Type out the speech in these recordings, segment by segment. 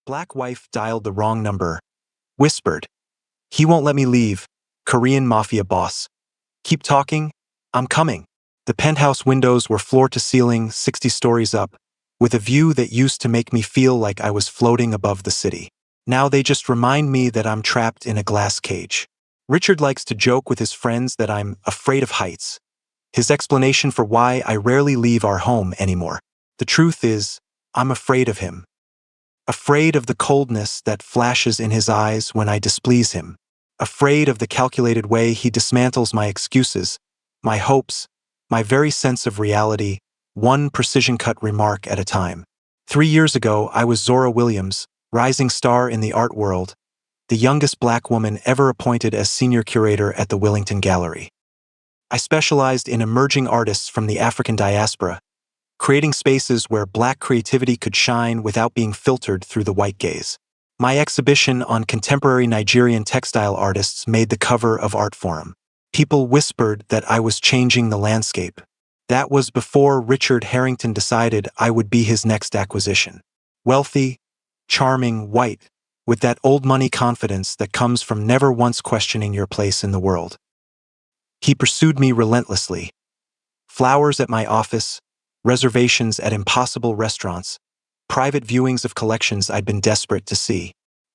Black wife dialed the wrong number. Whispered. He won't let me leave. Korean Mafia boss. Keep talking. I'm coming. The penthouse windows were floor to ceiling, 60 stories up, with a view that used to make me feel like I was floating above the city. Now they just remind me that I'm trapped in a glass cage. Richard likes to joke with his friends that I'm afraid of heights. His explanation for why I rarely leave our home anymore. The truth is, I'm afraid of him. Afraid of the coldness that flashes in his eyes when I displease him. Afraid of the calculated way he dismantles my excuses, my hopes, my very sense of reality, one precision-cut remark at a time. 3 years ago, I was Zora Williams, rising star in the art world, the youngest black woman ever appointed as senior curator at the Wellington Gallery. I specialized in emerging artists from the African diaspora, creating spaces where black creativity could shine without being filtered through the white gaze. My exhibition on contemporary Nigerian textile artists made the cover of Art Forum. People whispered that I was changing the landscape. That was before Richard Harrington decided I would be his next acquisition. Wealthy, charming, white, with that old money confidence that comes from never once questioning your place in the world. He pursued me relentlessly. Flowers at my office, reservations at impossible restaurants, private viewings of collections I'd been desperate to see.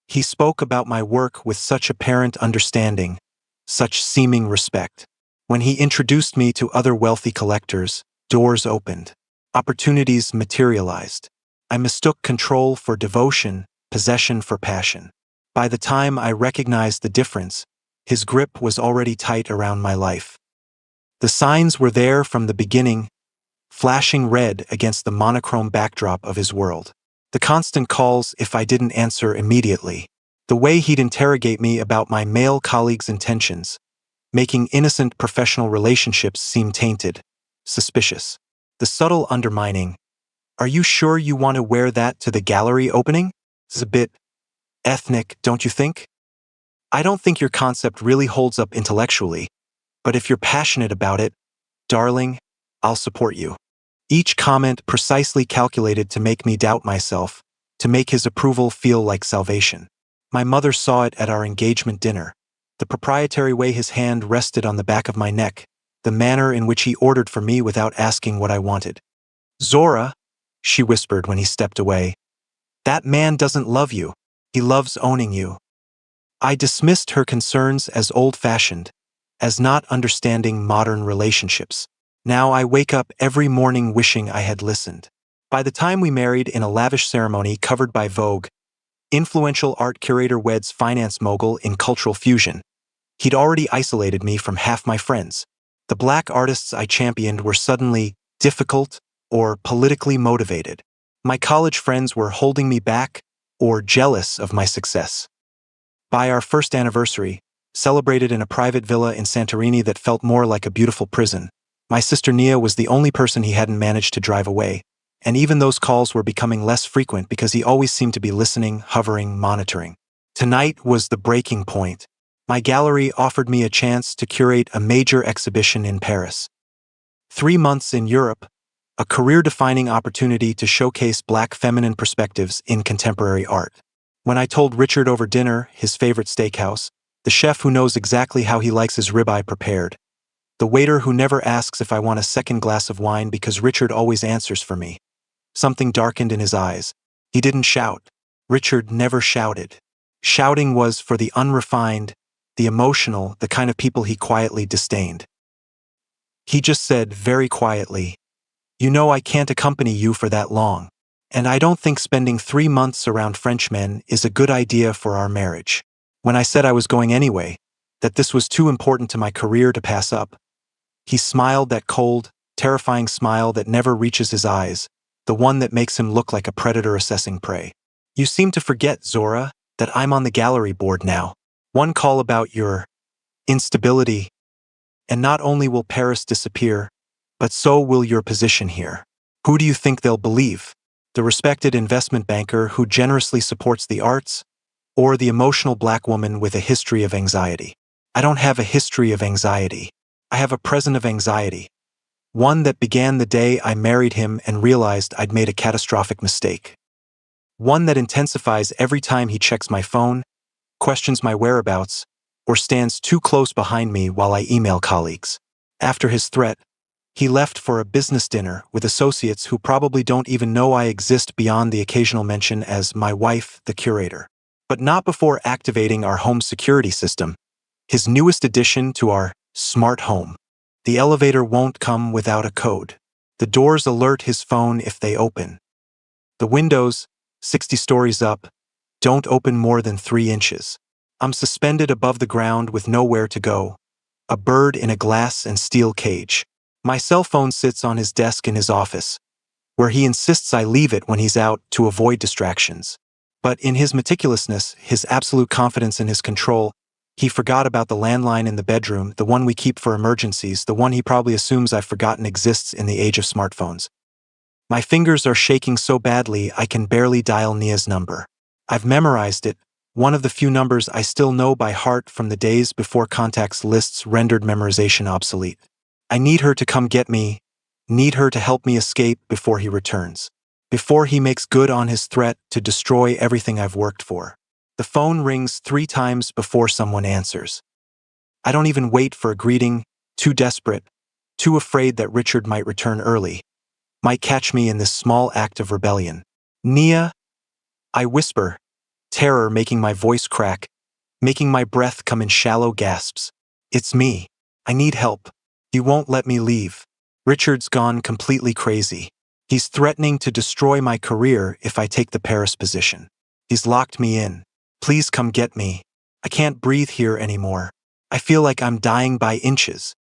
He spoke about my work with such apparent understanding, such seeming respect. When he introduced me to other wealthy collectors, doors opened. Opportunities materialized. I mistook control for devotion, possession for passion. By the time I recognized the difference, his grip was already tight around my life. The signs were there from the beginning, flashing red against the monochrome backdrop of his world. The constant calls if I didn't answer immediately. The way he'd interrogate me about my male colleagues' intentions, making innocent professional relationships seem tainted, suspicious. The subtle undermining, "Are you sure you want to wear that to the gallery opening? It's a bit ethnic, don't you think? I don't think your concept really holds up intellectually, but if you're passionate about it, darling, I'll support you." Each comment precisely calculated to make me doubt myself, to make his approval feel like salvation. My mother saw it at our engagement dinner. The proprietary way his hand rested on the back of my neck, the manner in which he ordered for me without asking what I wanted. "Zora," she whispered when he stepped away, "that man doesn't love you. He loves owning you." I dismissed her concerns as old-fashioned, as not understanding modern relationships. Now I wake up every morning wishing I had listened. By the time we married in a lavish ceremony covered by Vogue, influential art curator weds finance mogul in cultural fusion, he'd already isolated me from half my friends. The black artists I championed were suddenly difficult or politically motivated. My college friends were holding me back or jealous of my success. By our first anniversary, celebrated in a private villa in Santorini that felt more like a beautiful prison, my sister Nia was the only person he hadn't managed to drive away, and even those calls were becoming less frequent because he always seemed to be listening, hovering, monitoring. Tonight was the breaking point. My gallery offered me a chance to curate a major exhibition in Paris. 3 months in Europe, a career-defining opportunity to showcase black feminine perspectives in contemporary art. When I told Richard over dinner, his favorite steakhouse, the chef who knows exactly how he likes his ribeye prepared, the waiter who never asks if I want a second glass of wine because Richard always answers for me. Something darkened in his eyes. He didn't shout. Richard never shouted. Shouting was for the unrefined, the emotional, the kind of people he quietly disdained. He just said very quietly, "You know I can't accompany you for that long, and I don't think spending 3 months around Frenchmen is a good idea for our marriage." When I said I was going anyway, that this was too important to my career to pass up, he smiled that cold, terrifying smile that never reaches his eyes, the one that makes him look like a predator assessing prey. "You seem to forget, Zora, that I'm on the gallery board now. One call about your instability, and not only will Paris disappear, but so will your position here. Who do you think they'll believe? The respected investment banker who generously supports the arts, or the emotional black woman with a history of anxiety? I don't have a history of anxiety. I have a present of anxiety. One that began the day I married him and realized I'd made a catastrophic mistake. One that intensifies every time he checks my phone, questions my whereabouts, or stands too close behind me while I email colleagues. After his threat, he left for a business dinner with associates who probably don't even know I exist beyond the occasional mention as my wife, the curator. But not before activating our home security system, his newest addition to our smart home. The elevator won't come without a code. The doors alert his phone if they open. The windows, 60 stories up, don't open more than 3 inches. I'm suspended above the ground with nowhere to go, a bird in a glass and steel cage. My cell phone sits on his desk in his office, where he insists I leave it when he's out to avoid distractions. But in his meticulousness, his absolute confidence in his control, he forgot about the landline in the bedroom, the one we keep for emergencies, the one he probably assumes I've forgotten exists in the age of smartphones. My fingers are shaking so badly I can barely dial Nia's number. I've memorized it, one of the few numbers I still know by heart from the days before contacts lists rendered memorization obsolete. I need her to come get me, need her to help me escape before he returns. Before he makes good on his threat to destroy everything I've worked for. The phone rings 3 times before someone answers. I don't even wait for a greeting, too desperate, too afraid that Richard might return early, might catch me in this small act of rebellion. Nia, I whisper, terror making my voice crack, making my breath come in shallow gasps. It's me. I need help. He won't let me leave. Richard's gone completely crazy. He's threatening to destroy my career if I take the Paris position. He's locked me in. Please come get me. I can't breathe here anymore. I feel like I'm dying by inches.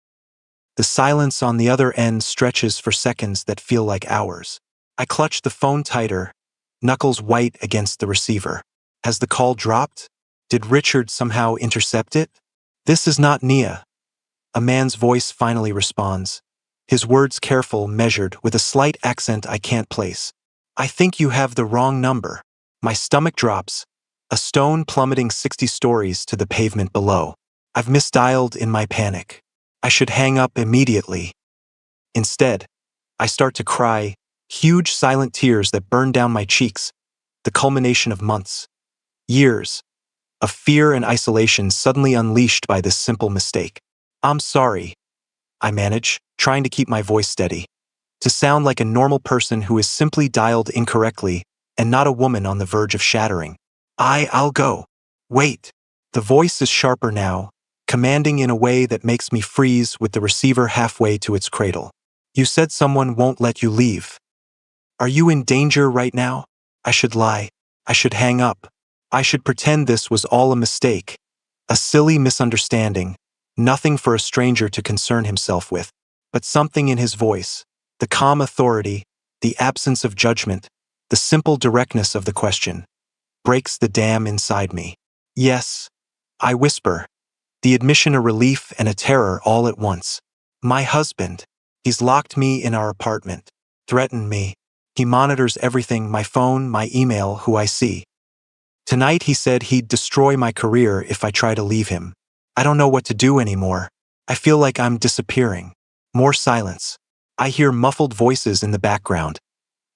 The silence on the other end stretches for seconds that feel like hours. I clutch the phone tighter, knuckles white against the receiver. Has the call dropped? Did Richard somehow intercept it? This is not Nia. A man's voice finally responds, his words careful, measured, with a slight accent I can't place. I think you have the wrong number. My stomach drops, a stone plummeting 60 stories to the pavement below. I've misdialed in my panic. I should hang up immediately. Instead, I start to cry, huge silent tears that burn down my cheeks, the culmination of months, years, of fear and isolation suddenly unleashed by this simple mistake. I'm sorry, I manage, trying to keep my voice steady, to sound like a normal person who is simply dialed incorrectly and not a woman on the verge of shattering. I'll go. Wait. The voice is sharper now, commanding in a way that makes me freeze with the receiver halfway to its cradle. You said someone won't let you leave. Are you in danger right now? I should lie. I should hang up. I should pretend this was all a mistake, a silly misunderstanding, nothing for a stranger to concern himself with. But something in his voice, the calm authority, the absence of judgment, the simple directness of the question, breaks the dam inside me. Yes, I whisper, the admission a relief and a terror all at once. My husband. He's locked me in our apartment, threatened me. He monitors everything, my phone, my email, who I see. Tonight he said he'd destroy my career if I try to leave him. I don't know what to do anymore. I feel like I'm disappearing. More silence. I hear muffled voices in the background,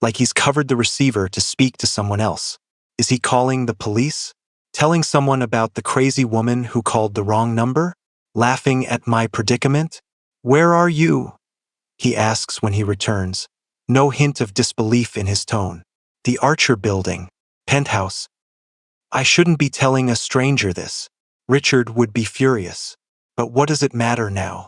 like he's covered the receiver to speak to someone else. Is he calling the police? Telling someone about the crazy woman who called the wrong number? Laughing at my predicament? Where are you? He asks when he returns, no hint of disbelief in his tone. The Archer Building, penthouse. I shouldn't be telling a stranger this. Richard would be furious. But what does it matter now?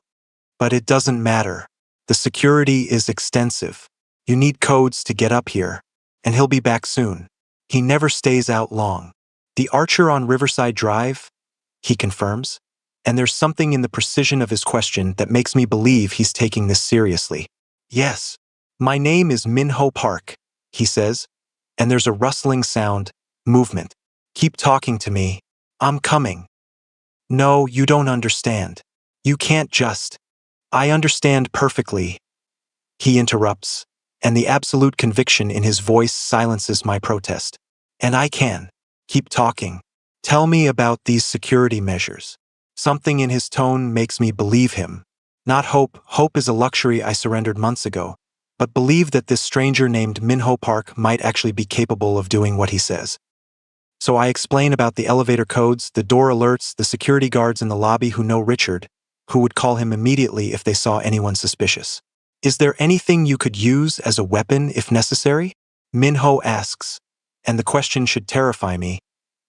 But it doesn't matter. The security is extensive. You need codes to get up here. And he'll be back soon. He never stays out long. The Archer on Riverside Drive? He confirms. And there's something in the precision of his question that makes me believe he's taking this seriously. Yes. My name is Minho Park, he says. And there's a rustling sound, movement. Keep talking to me. I'm coming. No, you don't understand. You can't just. I understand perfectly. He interrupts, and the absolute conviction in his voice silences my protest. And I can. Keep talking. Tell me about these security measures. Something in his tone makes me believe him. Not hope. Hope is a luxury I surrendered months ago. but believe that this stranger named Minho Park might actually be capable of doing what he says. So I explain about the elevator codes, the door alerts, the security guards in the lobby who know Richard, who would call him immediately if they saw anyone suspicious. Is there anything you could use as a weapon if necessary? Minho asks, and the question should terrify me,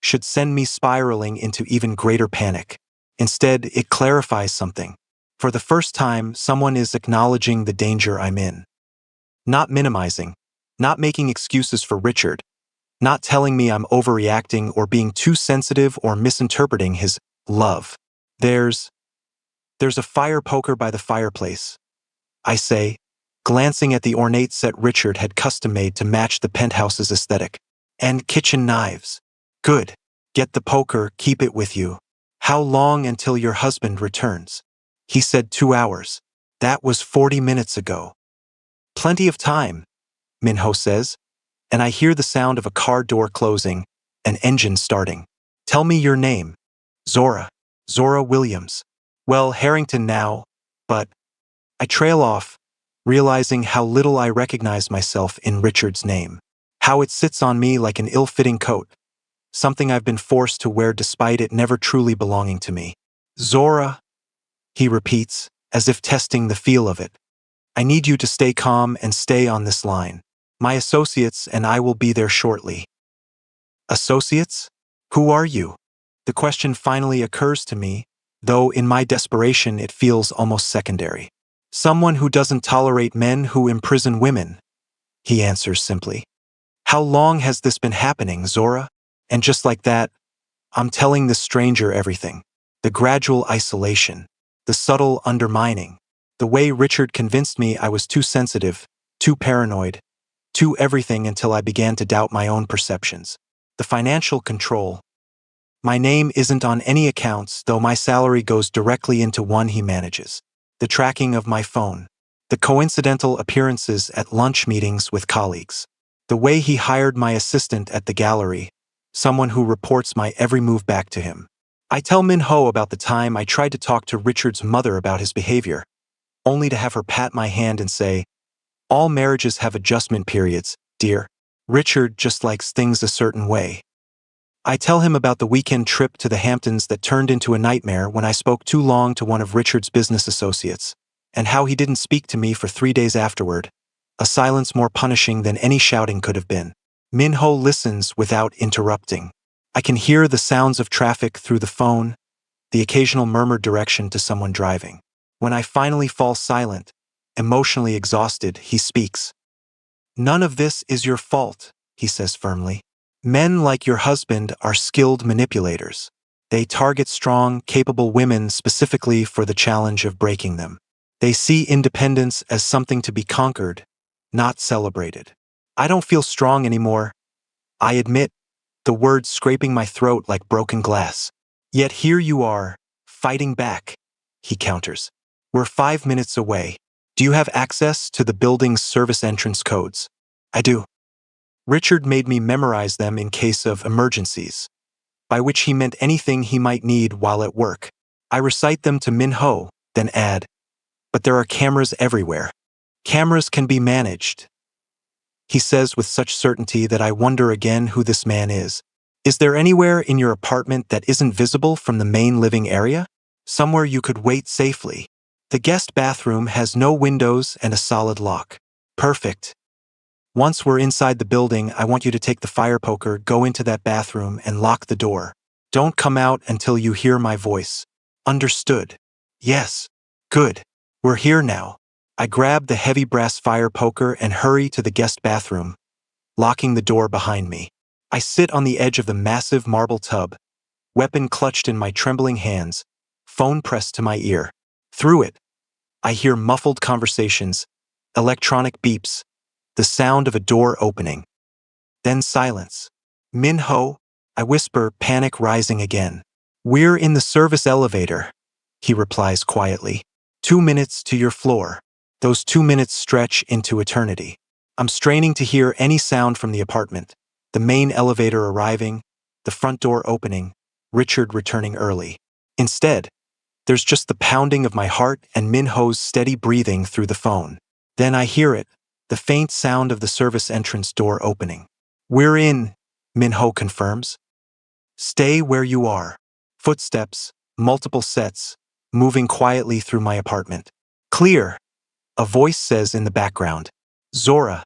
should send me spiraling into even greater panic. Instead, it clarifies something. For the first time, someone is acknowledging the danger I'm in. Not minimizing, not making excuses for Richard, not telling me I'm overreacting or being too sensitive or misinterpreting his love. There's a fire poker by the fireplace, I say, glancing at the ornate set Richard had custom-made to match the penthouse's aesthetic. And kitchen knives. Good. Get the poker, keep it with you. How long until your husband returns? He said 2 hours. That was 40 minutes ago. Plenty of time, Minho says, and I hear the sound of a car door closing, an engine starting. Tell me your name. Zora. Zora Williams. Well, Harrington now, but I trail off, realizing how little I recognize myself in Richard's name. How it sits on me like an ill-fitting coat, something I've been forced to wear despite it never truly belonging to me. Zora, he repeats, as if testing the feel of it. I need you to stay calm and stay on this line. My associates and I will be there shortly. Associates? Who are you? The question finally occurs to me, though in my desperation it feels almost secondary. Someone who doesn't tolerate men who imprison women, he answers simply. How long has this been happening, Zora? And just like that, I'm telling this stranger everything. The gradual isolation, the subtle undermining, the way Richard convinced me I was too sensitive, too paranoid, too everything until I began to doubt my own perceptions. The financial control. My name isn't on any accounts, though my salary goes directly into one he manages. The tracking of my phone. The coincidental appearances at lunch meetings with colleagues. The way he hired my assistant at the gallery, someone who reports my every move back to him. I tell Minho about the time I tried to talk to Richard's mother about his behavior, only to have her pat my hand and say, "All marriages have adjustment periods, dear. Richard just likes things a certain way." I tell him about the weekend trip to the Hamptons that turned into a nightmare when I spoke too long to one of Richard's business associates, and how he didn't speak to me for 3 days afterward, a silence more punishing than any shouting could have been. Minho listens without interrupting. I can hear the sounds of traffic through the phone, the occasional murmured direction to someone driving. When I finally fall silent, emotionally exhausted, he speaks. "None of this is your fault," he says firmly. "Men like your husband are skilled manipulators. They target strong, capable women specifically for the challenge of breaking them. They see independence as something to be conquered, not celebrated. I don't feel strong anymore, I admit, the words scraping my throat like broken glass. Yet here you are, fighting back," he counters. "We're 5 minutes away. Do you have access to the building's service entrance codes?" "I do. Richard made me memorize them in case of emergencies," by which he meant anything he might need while at work. I recite them to Minho, then add, "But there are cameras everywhere. Cameras can be managed," he says with such certainty that I wonder again who this man is. "Is there anywhere in your apartment that isn't visible from the main living area? Somewhere you could wait safely? The guest bathroom has no windows and a solid lock." "Perfect. Once we're inside the building, I want you to take the fire poker, go into that bathroom, and lock the door. Don't come out until you hear my voice." "Understood." "Yes. Good. We're here now." I grab the heavy brass fire poker and hurry to the guest bathroom, locking the door behind me. I sit on the edge of the massive marble tub, weapon clutched in my trembling hands, phone pressed to my ear. Through it, I hear muffled conversations, electronic beeps, the sound of a door opening. Then silence. "Minho," I whisper, panic rising again. "We're in the service elevator," he replies quietly. 2 minutes to your floor." Those 2 minutes stretch into eternity. I'm straining to hear any sound from the apartment, the main elevator arriving, the front door opening, Richard returning early. Instead, there's just the pounding of my heart and Minho's steady breathing through the phone. Then I hear it, the faint sound of the service entrance door opening. "We're in," Minho confirms. "Stay where you are." Footsteps, multiple sets, moving quietly through my apartment. "Clear," a voice says in the background. "Zora."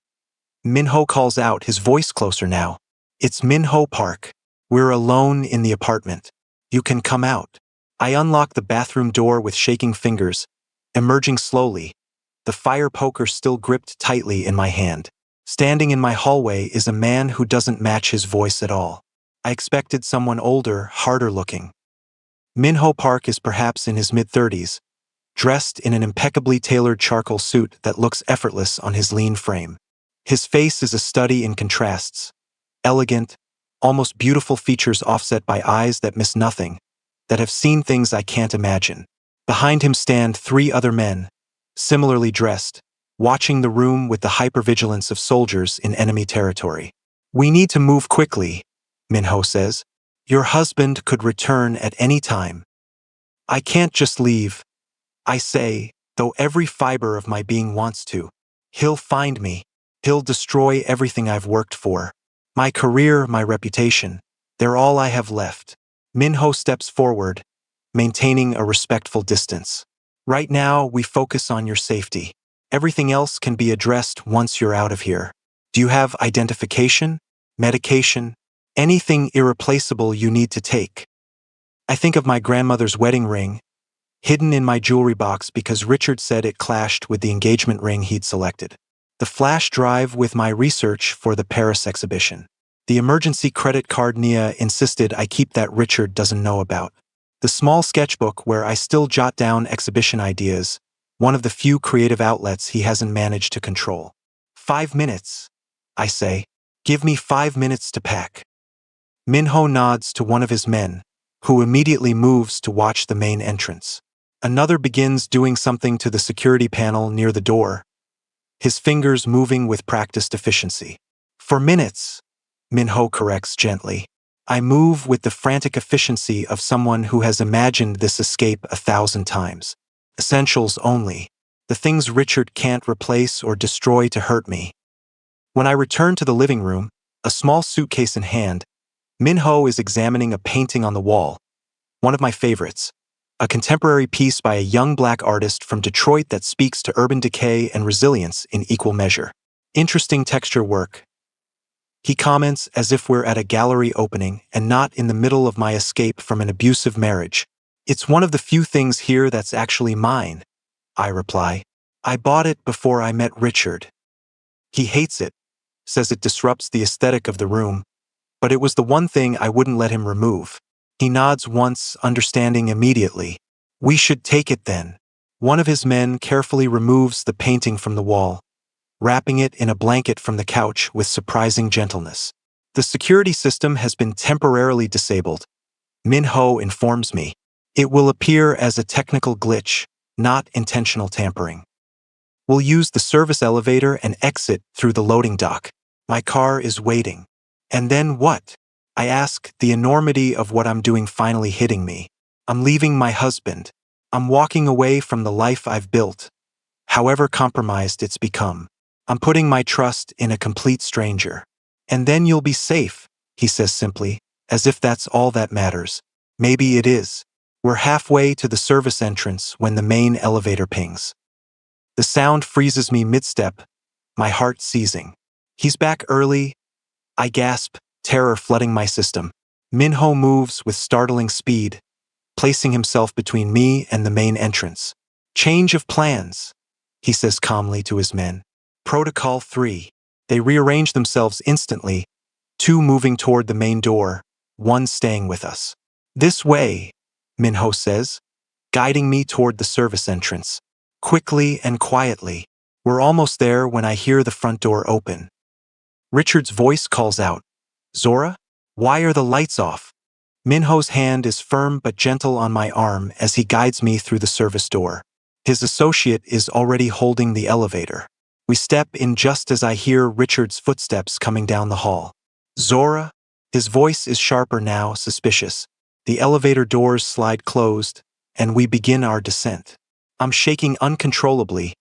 Minho calls out, his voice closer now. "It's Minho Park. We're alone in the apartment. You can come out." I unlock the bathroom door with shaking fingers, emerging slowly, the fire poker still gripped tightly in my hand. Standing in my hallway is a man who doesn't match his voice at all. I expected someone older, harder looking. Minho Park is perhaps in his mid-30s, dressed in an impeccably tailored charcoal suit that looks effortless on his lean frame. His face is a study in contrasts, elegant, almost beautiful features offset by eyes that miss nothing, that have seen things I can't imagine. Behind him stand 3 other men, similarly dressed, watching the room with the hypervigilance of soldiers in enemy territory. "We need to move quickly," Minho says. "Your husband could return at any time." "I can't just leave," I say, though every fiber of my being wants to. "He'll find me. He'll destroy everything I've worked for. My career, my reputation, they're all I have left." Minho steps forward, maintaining a respectful distance. "Right now, we focus on your safety. Everything else can be addressed once you're out of here. Do you have identification, medication, anything irreplaceable you need to take?" I think of my grandmother's wedding ring, hidden in my jewelry box because Richard said it clashed with the engagement ring he'd selected. The flash drive with my research for the Paris exhibition. The emergency credit card Nia insisted I keep that Richard doesn't know about. The small sketchbook where I still jot down exhibition ideas, one of the few creative outlets he hasn't managed to control. 5 minutes, I say. "Give me 5 minutes to pack." Minho nods to one of his men, who immediately moves to watch the main entrance. Another begins doing something to the security panel near the door, his fingers moving with practiced efficiency. "For minutes," Minho corrects gently. I move with the frantic efficiency of someone who has imagined this escape 1,000 times. Essentials only. The things Richard can't replace or destroy to hurt me. When I return to the living room, a small suitcase in hand, Minho is examining a painting on the wall, one of my favorites, a contemporary piece by a young black artist from Detroit that speaks to urban decay and resilience in equal measure. "Interesting texture work," he comments as if we're at a gallery opening and not in the middle of my escape from an abusive marriage. "It's one of the few things here that's actually mine," I reply. "I bought it before I met Richard. He hates it, says it disrupts the aesthetic of the room, but it was the one thing I wouldn't let him remove." He nods once, understanding immediately. "We should take it then." One of his men carefully removes the painting from the wall, wrapping it in a blanket from the couch with surprising gentleness. "The security system has been temporarily disabled," Minho informs me. "It will appear as a technical glitch, not intentional tampering. We'll use the service elevator and exit through the loading dock. My car is waiting." "And then what?" I ask, the enormity of what I'm doing finally hitting me. "I'm leaving my husband. I'm walking away from the life I've built, however compromised it's become. I'm putting my trust in a complete stranger." "And then you'll be safe," he says simply, as if that's all that matters. Maybe it is. We're halfway to the service entrance when the main elevator pings. The sound freezes me mid-step, my heart seizing. "He's back early," I gasp, terror flooding my system. Minho moves with startling speed, placing himself between me and the main entrance. "Change of plans," he says calmly to his men. "Protocol 3. They rearrange themselves instantly, 2 moving toward the main door, 1 staying with us. "This way," Minho says, guiding me toward the service entrance. Quickly and quietly. We're almost there when I hear the front door open. Richard's voice calls out, "Zora? Why are the lights off?" Minho's hand is firm but gentle on my arm as he guides me through the service door. His associate is already holding the elevator. We step in just as I hear Richard's footsteps coming down the hall. "Zora?" His voice is sharper now, suspicious. The elevator doors slide closed, and we begin our descent. I'm shaking uncontrollably,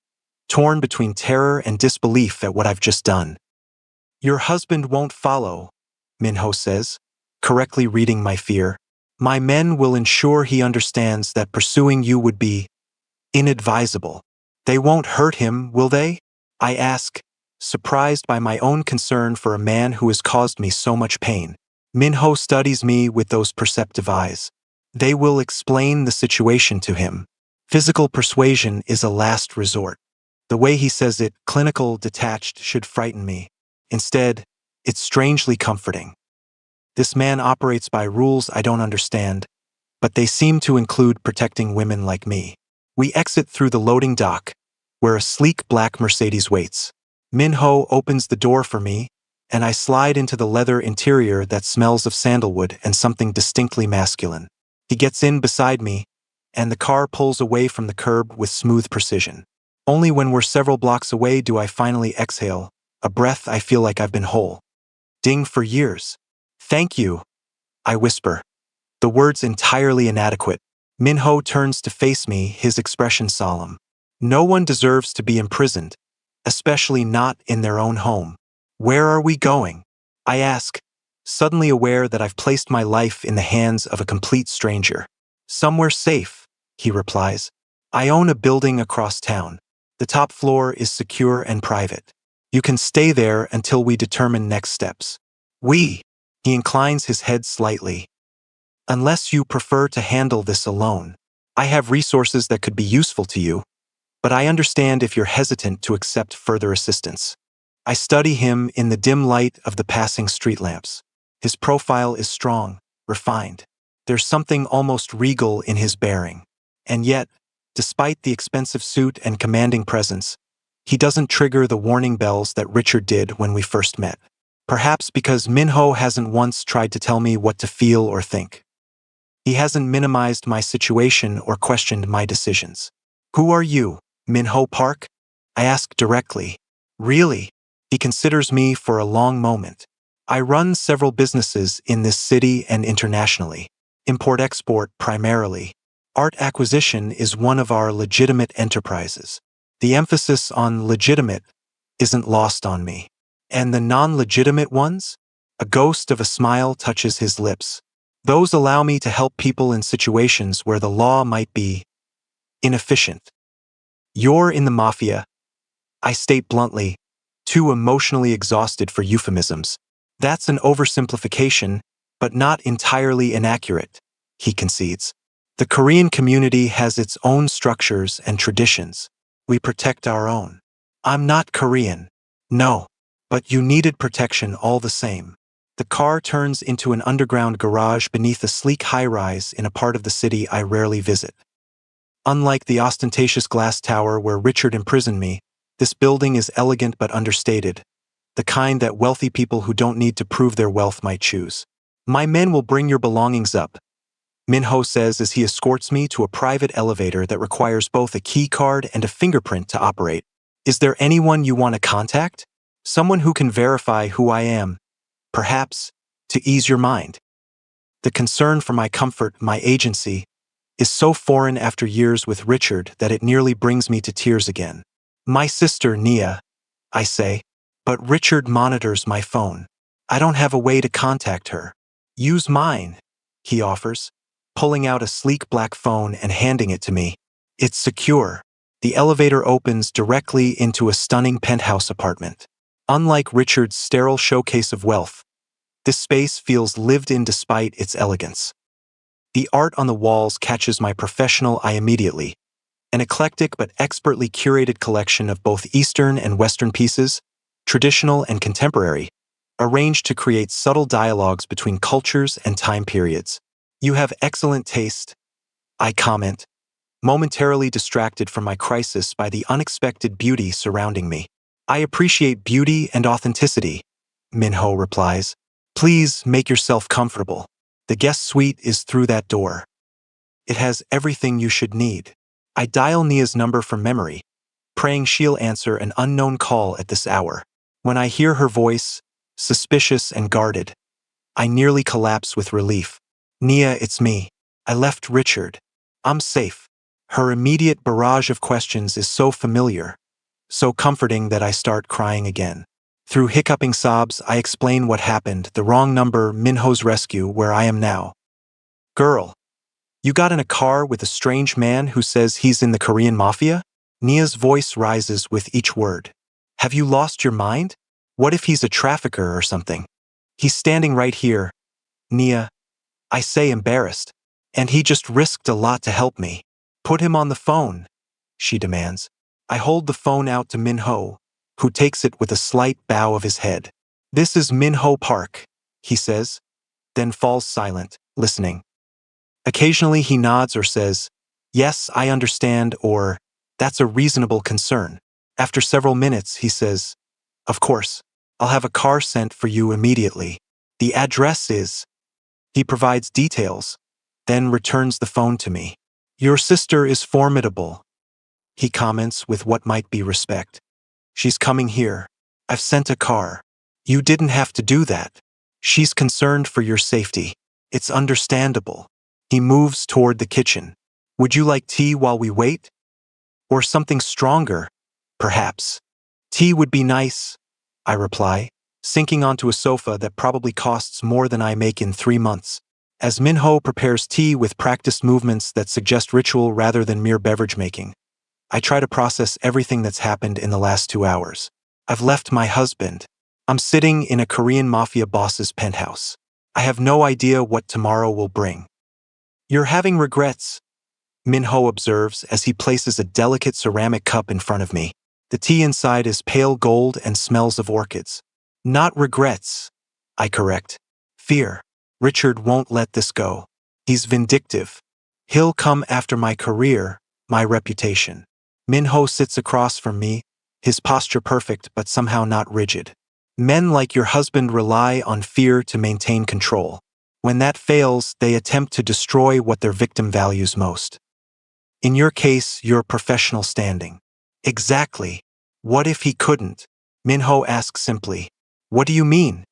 torn between terror and disbelief at what I've just done. Your husband won't follow, Minho says, correctly reading my fear. My men will ensure he understands that pursuing you would be inadvisable. They won't hurt him, will they? I ask, surprised by my own concern for a man who has caused me so much pain. Minho studies me with those perceptive eyes. They will explain the situation to him. Physical persuasion is a last resort. The way he says it, clinical, detached, should frighten me. Instead, it's strangely comforting. This man operates by rules I don't understand, but they seem to include protecting women like me. We exit through the loading dock, where a sleek black Mercedes waits. Minho opens the door for me, and I slide into the leather interior that smells of sandalwood and something distinctly masculine. He gets in beside me, and the car pulls away from the curb with smooth precision. Only when we're several blocks away do I finally exhale, a breath I feel like I've been whole. Ding for years. Thank you, I whisper, the words entirely inadequate. Minho turns to face me, his expression solemn. No one deserves to be imprisoned, especially not in their own home. Where are we going? I ask, suddenly aware that I've placed my life in the hands of a complete stranger. Somewhere safe, he replies. I own a building across town. The top floor is secure and private. You can stay there until we determine next steps. He inclines his head slightly. Unless you prefer to handle this alone. I have resources that could be useful to you, but I understand if you're hesitant to accept further assistance. I study him in the dim light of the passing street lamps. His profile is strong, refined. There's something almost regal in his bearing. And yet, despite the expensive suit and commanding presence, he doesn't trigger the warning bells that Richard did when we first met. Perhaps because Minho hasn't once tried to tell me what to feel or think. He hasn't minimized my situation or questioned my decisions. Who are you, Minho Park? I ask directly. Really? He considers me for a long moment. I run several businesses in this city and internationally. Import-export primarily. Art acquisition is one of our legitimate enterprises. The emphasis on legitimate isn't lost on me. And the non-legitimate ones? A ghost of a smile touches his lips. Those allow me to help people in situations where the law might be inefficient. You're in the Mafia, I state bluntly, too emotionally exhausted for euphemisms. That's an oversimplification, but not entirely inaccurate, he concedes. The Korean community has its own structures and traditions. We protect our own. I'm not Korean. No. But you needed protection all the same. The car turns into an underground garage beneath a sleek high-rise in a part of the city I rarely visit. Unlike the ostentatious glass tower where Richard imprisoned me, this building is elegant but understated, the kind that wealthy people who don't need to prove their wealth might choose. My men will bring your belongings up, Minho says as he escorts me to a private elevator that requires both a key card and a fingerprint to operate. Is there anyone you want to contact? Someone who can verify who I am. Perhaps, to ease your mind. The concern for my comfort, my agency, is so foreign after years with Richard that it nearly brings me to tears again. My sister, Nia, I say, but Richard monitors my phone. I don't have a way to contact her. Use mine, he offers, pulling out a sleek black phone and handing it to me. It's secure. The elevator opens directly into a stunning penthouse apartment. Unlike Richard's sterile showcase of wealth, this space feels lived in despite its elegance. The art on the walls catches my professional eye immediately. An eclectic but expertly curated collection of both Eastern and Western pieces, traditional and contemporary, arranged to create subtle dialogues between cultures and time periods. You have excellent taste, I comment, momentarily distracted from my crisis by the unexpected beauty surrounding me. I appreciate beauty and authenticity, Minho replies. Please make yourself comfortable. The guest suite is through that door. It has everything you should need. I dial Nia's number from memory, praying she'll answer an unknown call at this hour. When I hear her voice, suspicious and guarded, I nearly collapse with relief. Nia, it's me. I left Richard. I'm safe. Her immediate barrage of questions is so familiar, so comforting that I start crying again. Through hiccuping sobs, I explain what happened, the wrong number, Minho's rescue, where I am now. Girl, you got in a car with a strange man who says he's in the Korean Mafia? Nia's voice rises with each word. Have you lost your mind? What if he's a trafficker or something? He's standing right here. Nia, I say, embarrassed. And he just risked a lot to help me. Put him on the phone, she demands. I hold the phone out to Minho, who takes it with a slight bow of his head. This is Minho Park, he says, then falls silent, listening. Occasionally he nods or says, yes, I understand, or that's a reasonable concern. After several minutes, he says, of course, I'll have a car sent for you immediately. The address is. He provides details, then returns the phone to me. Your sister is formidable, he comments with what might be respect. She's coming here. I've sent a car. You didn't have to do that. She's concerned for your safety. It's understandable. He moves toward the kitchen. Would you like tea while we wait? Or something stronger, perhaps? Tea would be nice, I reply, sinking onto a sofa that probably costs more than I make in 3 months. As Minho prepares tea with practiced movements that suggest ritual rather than mere beverage making, I try to process everything that's happened in the last 2 hours. I've left my husband. I'm sitting in a Korean Mafia boss's penthouse. I have no idea what tomorrow will bring. You're having regrets, Minho observes as he places a delicate ceramic cup in front of me. The tea inside is pale gold and smells of orchids. Not regrets, I correct. Fear. Richard won't let this go. He's vindictive. He'll come after my career, my reputation. Minho sits across from me, his posture perfect but somehow not rigid. Men like your husband rely on fear to maintain control. When that fails, they attempt to destroy what their victim values most. In your case, your professional standing. Exactly. What if he couldn't? Minho asks simply. What do you mean?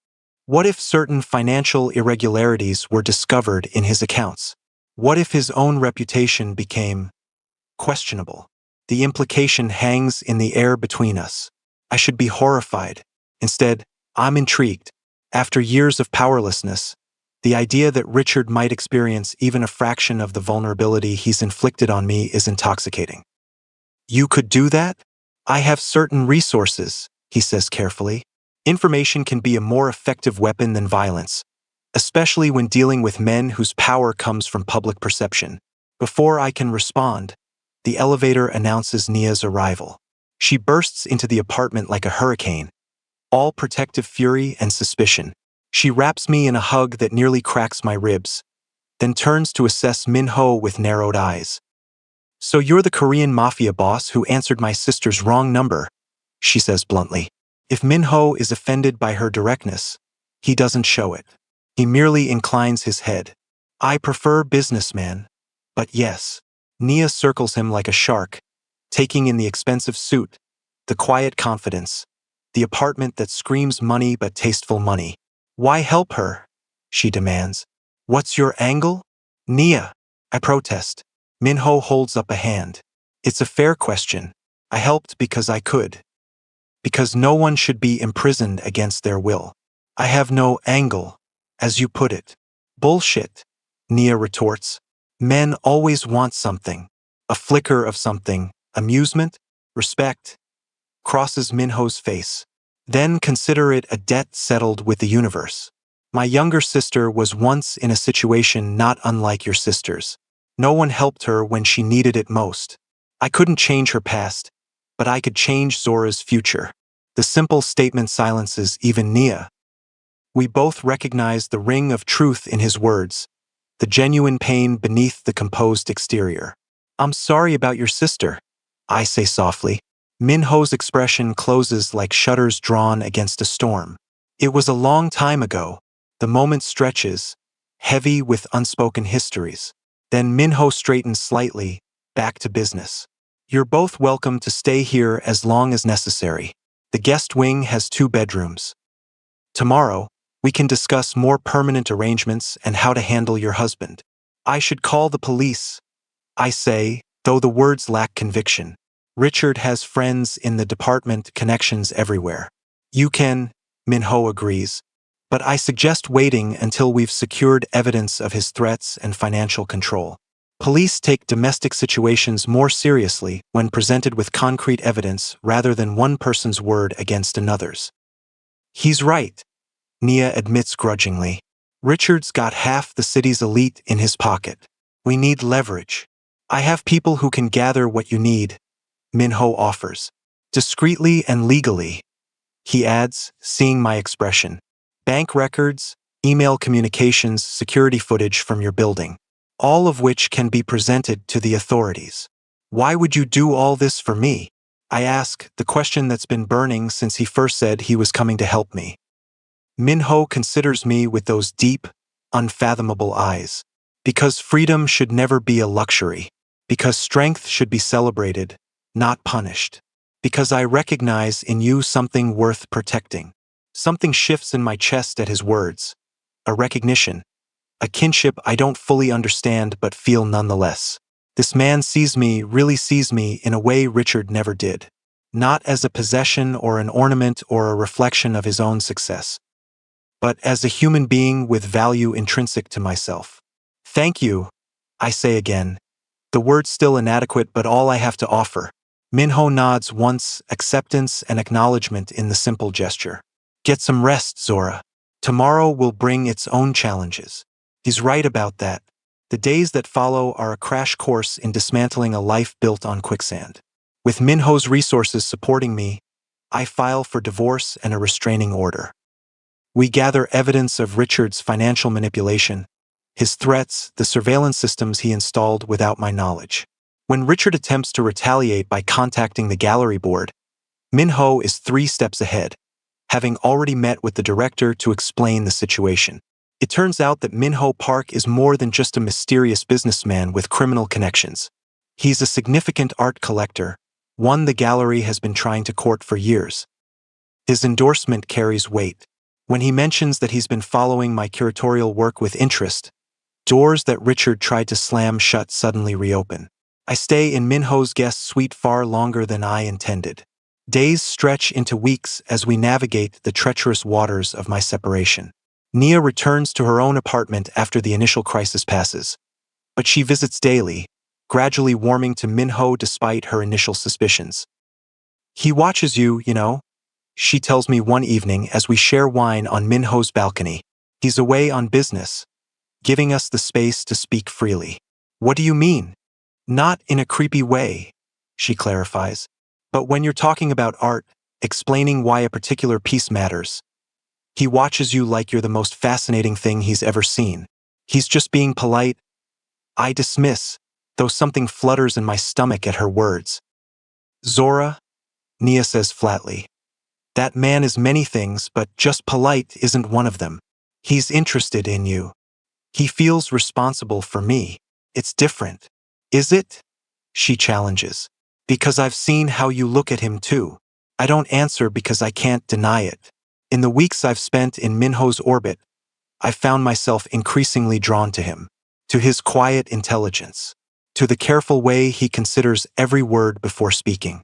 What if certain financial irregularities were discovered in his accounts? What if his own reputation became questionable? The implication hangs in the air between us. I should be horrified. Instead, I'm intrigued. After years of powerlessness, the idea that Richard might experience even a fraction of the vulnerability he's inflicted on me is intoxicating. You could do that? I have certain resources, he says carefully. Information can be a more effective weapon than violence, especially when dealing with men whose power comes from public perception. Before I can respond, the elevator announces Nia's arrival. She bursts into the apartment like a hurricane, all protective fury and suspicion. She wraps me in a hug that nearly cracks my ribs, then turns to assess Minho with narrowed eyes. So you're the Korean Mafia boss who answered my sister's wrong number, she says bluntly. If Minho is offended by her directness, he doesn't show it. He merely inclines his head. I prefer businessman, but yes. Nia circles him like a shark, taking in the expensive suit, the quiet confidence, the apartment that screams money but tasteful money. Why help her? She demands. What's your angle? Nia, I protest. Minho holds up a hand. It's a fair question. I helped because I could. Because no one should be imprisoned against their will. I have no angle, as you put it. Bullshit, Nia retorts. Men always want something. A flicker of something. Amusement? Respect? Crosses Minho's face. Then consider it a debt settled with the universe. My younger sister was once in a situation not unlike your sister's. No one helped her when she needed it most. I couldn't change her past, but I could change Zora's future. The simple statement silences even Nia. We both recognize the ring of truth in his words, the genuine pain beneath the composed exterior. I'm sorry about your sister, I say softly. Minho's expression closes like shutters drawn against a storm. It was a long time ago. The moment stretches, heavy with unspoken histories. Then Minho straightens slightly, back to business. You're both welcome to stay here as long as necessary. The guest wing has 2 bedrooms. Tomorrow, we can discuss more permanent arrangements and how to handle your husband. I should call the police, I say, though the words lack conviction. Richard has friends in the department, connections everywhere. You can, Minho agrees. But I suggest waiting until we've secured evidence of his threats and financial control. Police take domestic situations more seriously when presented with concrete evidence rather than one person's word against another's. He's right, Nia admits grudgingly. Richard's got half the city's elite in his pocket. We need leverage. I have people who can gather what you need, Minho offers. Discreetly and legally, he adds, seeing my expression. Bank records, email communications, security footage from your building. All of which can be presented to the authorities. Why would you do all this for me? I ask, the question that's been burning since he first said he was coming to help me. Minho considers me with those deep, unfathomable eyes. Because freedom should never be a luxury. Because strength should be celebrated, not punished. Because I recognize in you something worth protecting. Something shifts in my chest at his words. A recognition. A kinship I don't fully understand but feel nonetheless. This man sees me, really sees me, in a way Richard never did. Not as a possession or an ornament or a reflection of his own success. But as a human being with value intrinsic to myself. Thank you, I say again. The word's still inadequate, but all I have to offer. Minho nods once, acceptance and acknowledgement in the simple gesture. Get some rest, Zora. Tomorrow will bring its own challenges. He's right about that. The days that follow are a crash course in dismantling a life built on quicksand. With Minho's resources supporting me, I file for divorce and a restraining order. We gather evidence of Richard's financial manipulation, his threats, the surveillance systems he installed without my knowledge. When Richard attempts to retaliate by contacting the gallery board, Minho is 3 steps ahead, having already met with the director to explain the situation. It turns out that Minho Park is more than just a mysterious businessman with criminal connections. He's a significant art collector, one the gallery has been trying to court for years. His endorsement carries weight. When he mentions that he's been following my curatorial work with interest, doors that Richard tried to slam shut suddenly reopen. I stay in Minho's guest suite far longer than I intended. Days stretch into weeks as we navigate the treacherous waters of my separation. Nia returns to her own apartment after the initial crisis passes, but she visits daily, gradually warming to Minho despite her initial suspicions. He watches you, you know, she tells me one evening as we share wine on Minho's balcony. He's away on business, giving us the space to speak freely. What do you mean? Not in a creepy way, she clarifies. But when you're talking about art, explaining why a particular piece matters, he watches you like you're the most fascinating thing he's ever seen. He's just being polite. I dismiss, though something flutters in my stomach at her words. Zora, Nia says flatly. That man is many things, but just polite isn't one of them. He's interested in you. He feels responsible for me. It's different. Is it? She challenges. Because I've seen how you look at him too. I don't answer because I can't deny it. In the weeks I've spent in Minho's orbit, I found myself increasingly drawn to him, to his quiet intelligence, to the careful way he considers every word before speaking,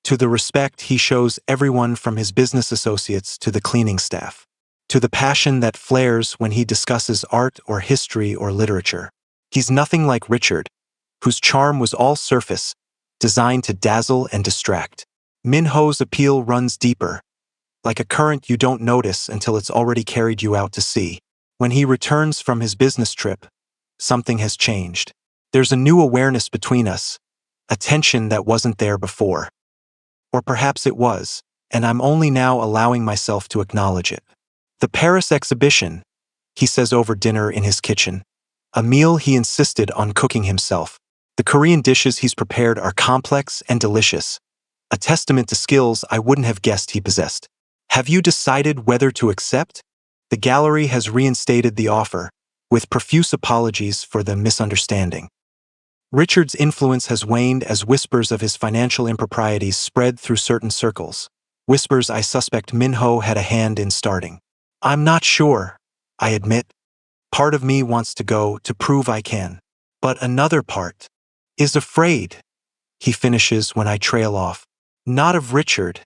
to the respect he shows everyone from his business associates to the cleaning staff, to the passion that flares when he discusses art or history or literature. He's nothing like Richard, whose charm was all surface, designed to dazzle and distract. Minho's appeal runs deeper, like a current you don't notice until it's already carried you out to sea. When he returns from his business trip, something has changed. There's a new awareness between us, a tension that wasn't there before. Or perhaps it was, and I'm only now allowing myself to acknowledge it. The Paris exhibition, he says over dinner in his kitchen, a meal he insisted on cooking himself. The Korean dishes he's prepared are complex and delicious, a testament to skills I wouldn't have guessed he possessed. Have you decided whether to accept? The gallery has reinstated the offer, with profuse apologies for the misunderstanding. Richard's influence has waned as whispers of his financial improprieties spread through certain circles, whispers I suspect Minho had a hand in starting. I'm not sure, I admit. Part of me wants to go to prove I can. But another part is afraid. he finishes when I trail off. Not of Richard,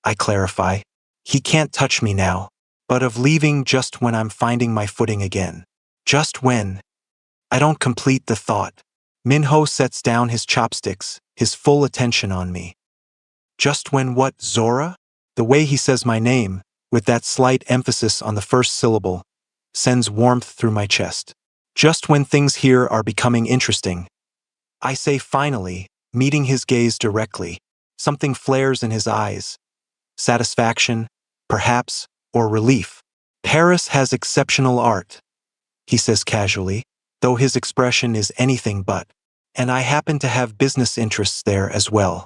I clarify. He can't touch me now. But of leaving just when I'm finding my footing again. Just when. I don't complete the thought. Minho sets down his chopsticks, his full attention on me. Just when what, Zora? The way he says my name, with that slight emphasis on the first syllable, sends warmth through my chest. Just when things here are becoming interesting. I say finally, meeting his gaze directly. Something flares in his eyes. Satisfaction, perhaps, or relief. Paris has exceptional art, he says casually, though his expression is anything but. And I happen to have business interests there as well.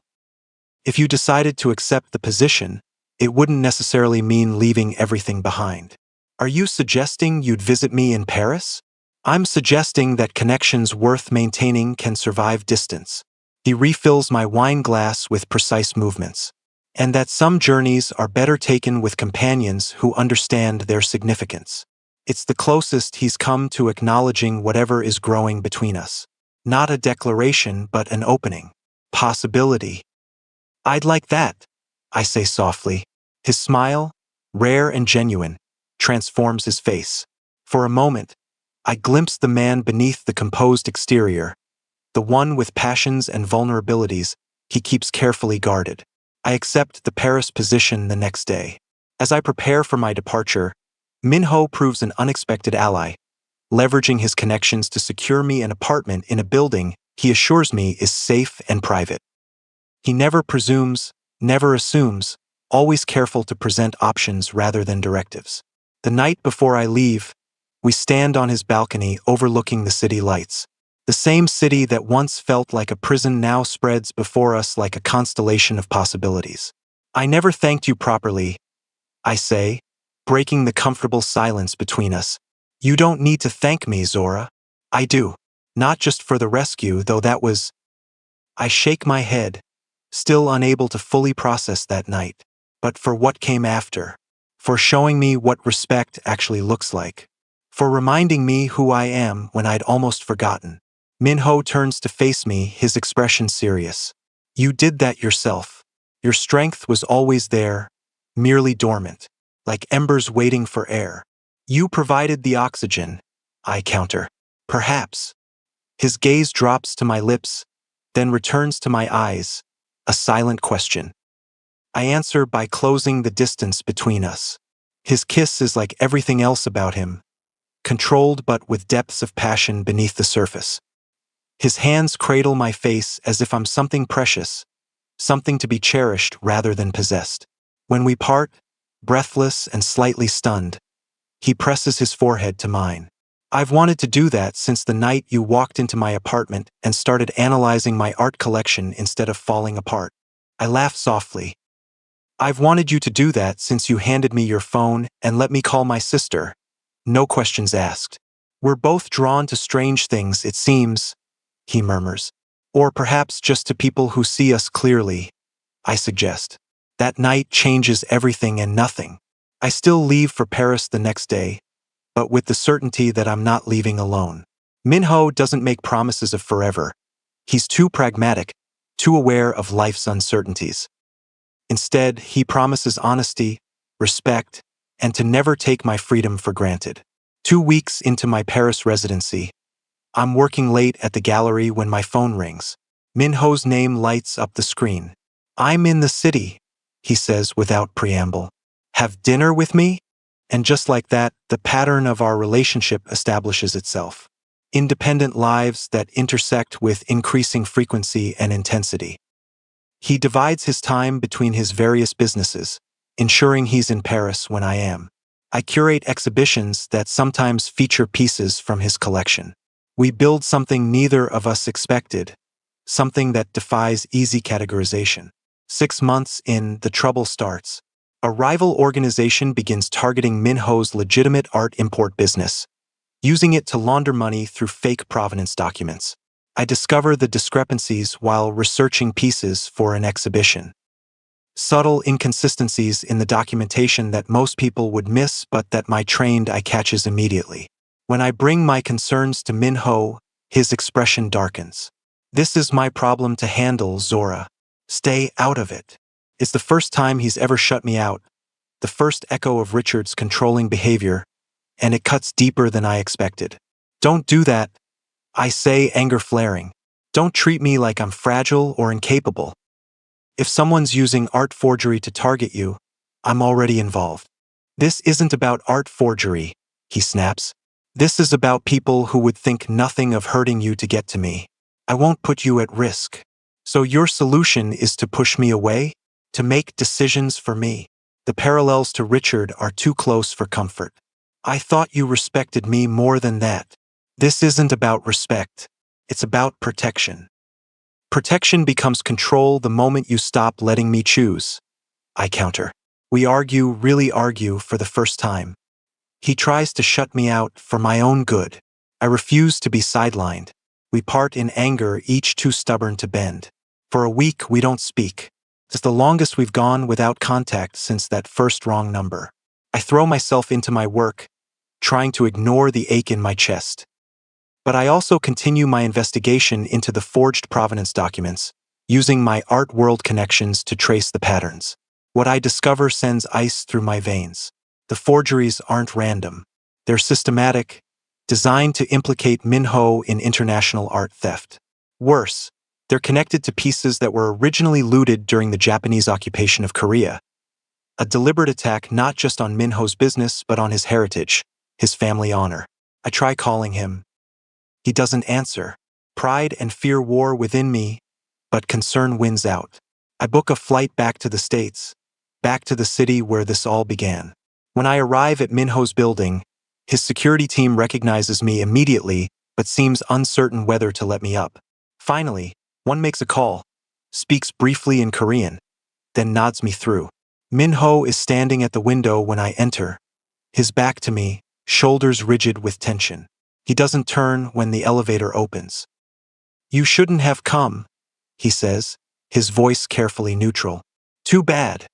If you decided to accept the position, it wouldn't necessarily mean leaving everything behind. Are you suggesting you'd visit me in Paris? I'm suggesting that connections worth maintaining can survive distance. He refills my wine glass with precise movements. And that some journeys are better taken with companions who understand their significance. It's the closest he's come to acknowledging whatever is growing between us. Not a declaration, but an opening. Possibility. I'd like that, I say softly. His smile, rare and genuine, transforms his face. For a moment, I glimpse the man beneath the composed exterior, the one with passions and vulnerabilities he keeps carefully guarded. I accept the Paris position the next day. As I prepare for my departure, Minho proves an unexpected ally, leveraging his connections to secure me an apartment in a building he assures me is safe and private. He never presumes, never assumes, always careful to present options rather than directives. The night before I leave, we stand on his balcony overlooking the city lights. The same city that once felt like a prison now spreads before us like a constellation of possibilities. I never thanked you properly, I say, breaking the comfortable silence between us. You don't need to thank me, Zora. I do. Not just for the rescue, though that was... I shake my head, still unable to fully process that night, but for what came after. For showing me what respect actually looks like. For reminding me who I am when I'd almost forgotten. Minho turns to face me, his expression serious. You did that yourself. Your strength was always there, merely dormant, like embers waiting for air. You provided the oxygen, I counter. Perhaps. His gaze drops to my lips, then returns to my eyes, a silent question. I answer by closing the distance between us. His kiss is like everything else about him, controlled but with depths of passion beneath the surface. His hands cradle my face as if I'm something precious, something to be cherished rather than possessed. When we part, breathless and slightly stunned, he presses his forehead to mine. I've wanted to do that since the night you walked into my apartment and started analyzing my art collection instead of falling apart. I laugh softly. I've wanted you to do that since you handed me your phone and let me call my sister. No questions asked. We're both drawn to strange things, it seems, he murmurs. Or perhaps just to people who see us clearly, I suggest. That night changes everything and nothing. I still leave for Paris the next day, but with the certainty that I'm not leaving alone. Minho doesn't make promises of forever. He's too pragmatic, too aware of life's uncertainties. Instead, he promises honesty, respect, and to never take my freedom for granted. 2 weeks into my Paris residency, I'm working late at the gallery when my phone rings. Minho's name lights up the screen. I'm in the city, he says without preamble. Have dinner with me? And just like that, the pattern of our relationship establishes itself. Independent lives that intersect with increasing frequency and intensity. He divides his time between his various businesses, ensuring he's in Paris when I am. I curate exhibitions that sometimes feature pieces from his collection. We build something neither of us expected, something that defies easy categorization. 6 months in, the trouble starts. A rival organization begins targeting Minho's legitimate art import business, using it to launder money through fake provenance documents. I discover the discrepancies while researching pieces for an exhibition. Subtle inconsistencies in the documentation that most people would miss but that my trained eye catches immediately. When I bring my concerns to Minho, his expression darkens. This is my problem to handle, Zora. Stay out of it. It's the first time he's ever shut me out, the first echo of Richard's controlling behavior, and it cuts deeper than I expected. Don't do that, I say, anger flaring. Don't treat me like I'm fragile or incapable. If someone's using art forgery to target you, I'm already involved. This isn't about art forgery, he snaps. This is about people who would think nothing of hurting you to get to me. I won't put you at risk. So your solution is to push me away? To make decisions for me? The parallels to Richard are too close for comfort. I thought you respected me more than that. This isn't about respect. It's about protection. Protection becomes control the moment you stop letting me choose. I counter. We really argue for the first time. He tries to shut me out for my own good. I refuse to be sidelined. We part in anger, each too stubborn to bend. For a week, we don't speak. It's the longest we've gone without contact since that first wrong number. I throw myself into my work, trying to ignore the ache in my chest. But I also continue my investigation into the forged provenance documents, using my art world connections to trace the patterns. What I discover sends ice through my veins. The forgeries aren't random. They're systematic, designed to implicate Minho in international art theft. Worse, they're connected to pieces that were originally looted during the Japanese occupation of Korea. A deliberate attack not just on Minho's business, but on his heritage, his family honor. I try calling him. He doesn't answer. Pride and fear war within me, but concern wins out. I book a flight back to the States, back to the city where this all began. When I arrive at Minho's building, his security team recognizes me immediately, but seems uncertain whether to let me up. Finally, one makes a call, speaks briefly in Korean, then nods me through. Minho is standing at the window when I enter, his back to me, shoulders rigid with tension. He doesn't turn when the elevator opens. You shouldn't have come, he says, his voice carefully neutral. Too bad,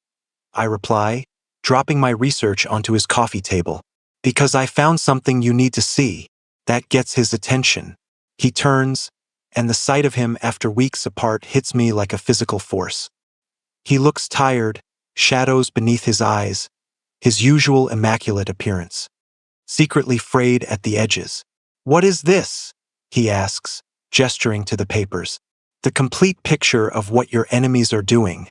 I reply, dropping my research onto his coffee table. Because I found something you need to see. That gets his attention. He turns, and the sight of him after weeks apart hits me like a physical force. He looks tired, shadows beneath his eyes, his usual immaculate appearance. Secretly frayed at the edges. What is this? He asks, gesturing to the papers. The complete picture of what your enemies are doing,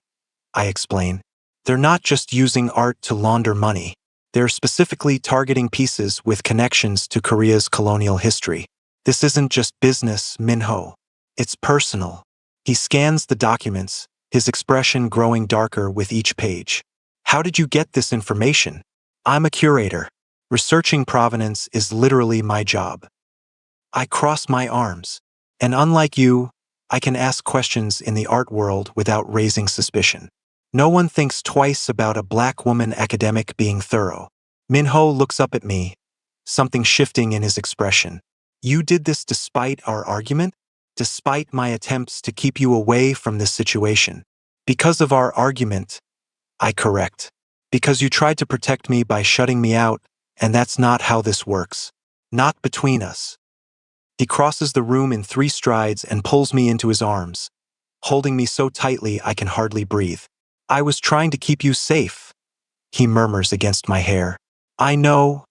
I explain. They're not just using art to launder money. They're specifically targeting pieces with connections to Korea's colonial history. This isn't just business, Minho. It's personal. He scans the documents, his expression growing darker with each page. How did you get this information? I'm a curator. Researching provenance is literally my job. I cross my arms. And unlike you, I can ask questions in the art world without raising suspicion. No one thinks twice about a black woman academic being thorough. Minho looks up at me, something shifting in his expression. You did this despite our argument? Despite my attempts to keep you away from this situation? Because of our argument, I correct. Because you tried to protect me by shutting me out, and that's not how this works. Not between us. He crosses the room in 3 strides and pulls me into his arms, holding me so tightly I can hardly breathe. I was trying to keep you safe, he murmurs against my hair. I know,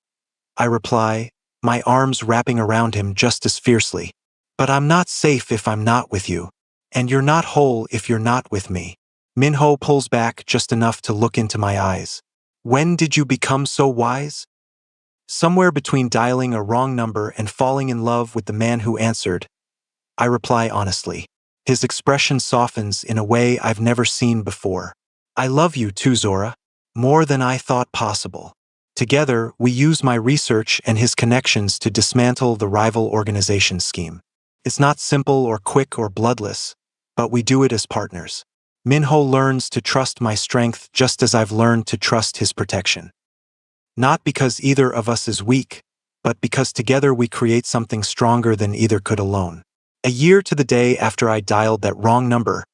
I reply, my arms wrapping around him just as fiercely. But I'm not safe if I'm not with you. And you're not whole if you're not with me. Minho pulls back just enough to look into my eyes. When did you become so wise? Somewhere between dialing a wrong number and falling in love with the man who answered, I reply honestly. His expression softens in a way I've never seen before. I love you too, Zora. More than I thought possible. Together, we use my research and his connections to dismantle the rival organization scheme. It's not simple or quick or bloodless, but we do it as partners. Minho learns to trust my strength just as I've learned to trust his protection. Not because either of us is weak, but because together we create something stronger than either could alone. A year to the day after I dialed that wrong number,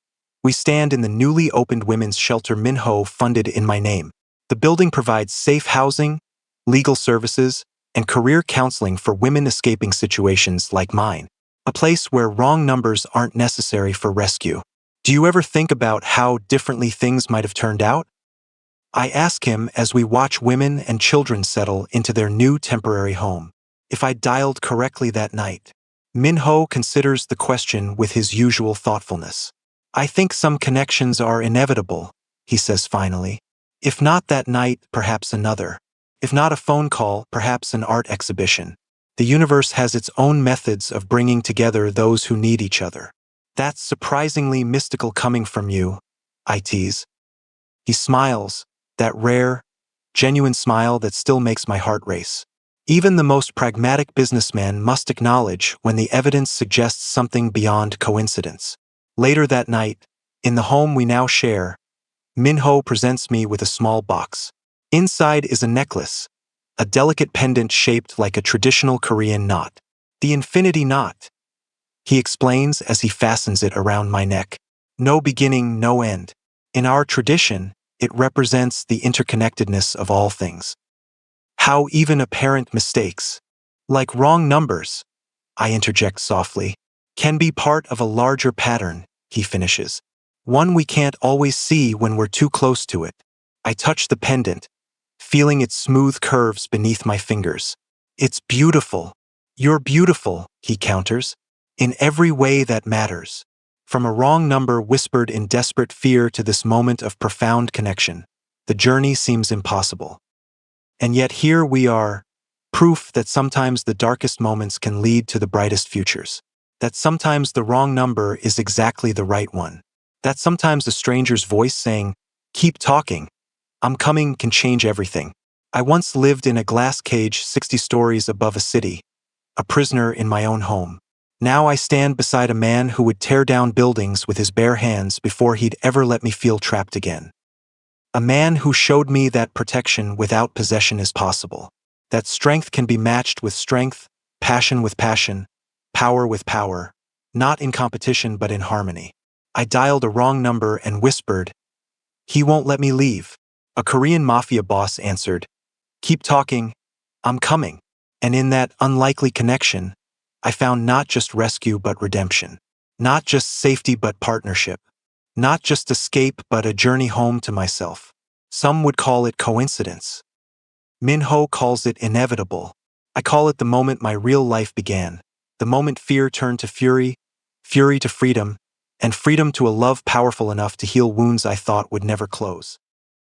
we stand in the newly opened women's shelter Minho funded in my name. The building provides safe housing, legal services, and career counseling for women escaping situations like mine. A place where wrong numbers aren't necessary for rescue. Do you ever think about how differently things might have turned out? I ask him as we watch women and children settle into their new temporary home. If I dialed correctly that night. Min-ho considers the question with his usual thoughtfulness. I think some connections are inevitable, he says finally. If not that night, perhaps another. If not a phone call, perhaps an art exhibition. The universe has its own methods of bringing together those who need each other. That's surprisingly mystical coming from you, I tease. He smiles, that rare, genuine smile that still makes my heart race. Even the most pragmatic businessman must acknowledge when the evidence suggests something beyond coincidence. Later that night, in the home we now share, Min-ho presents me with a small box. Inside is a necklace, a delicate pendant shaped like a traditional Korean knot. The infinity knot, he explains as he fastens it around my neck. No beginning, no end. In our tradition, it represents the interconnectedness of all things. How even apparent mistakes, like wrong numbers, I interject softly, can be part of a larger pattern, he finishes. One we can't always see when we're too close to it. I touch the pendant, feeling its smooth curves beneath my fingers. It's beautiful. You're beautiful, he counters, in every way that matters. From a wrong number whispered in desperate fear to this moment of profound connection, the journey seems impossible. And yet here we are, proof that sometimes the darkest moments can lead to the brightest futures. That sometimes the wrong number is exactly the right one. That sometimes a stranger's voice saying, "Keep talking, I'm coming," can change everything. I once lived in a glass cage 60 stories above a city, a prisoner in my own home. Now I stand beside a man who would tear down buildings with his bare hands before he'd ever let me feel trapped again. A man who showed me that protection without possession is possible. That strength can be matched with strength, passion with passion, power with power, not in competition but in harmony. I dialed a wrong number and whispered, "He won't let me leave." A Korean Mafia boss answered, "Keep talking, I'm coming." And in that unlikely connection, I found not just rescue but redemption. Not just safety but partnership. Not just escape but a journey home to myself. Some would call it coincidence. Min-ho calls it inevitable. I call it the moment my real life began. The moment fear turned to fury, fury to freedom, and freedom to a love powerful enough to heal wounds I thought would never close.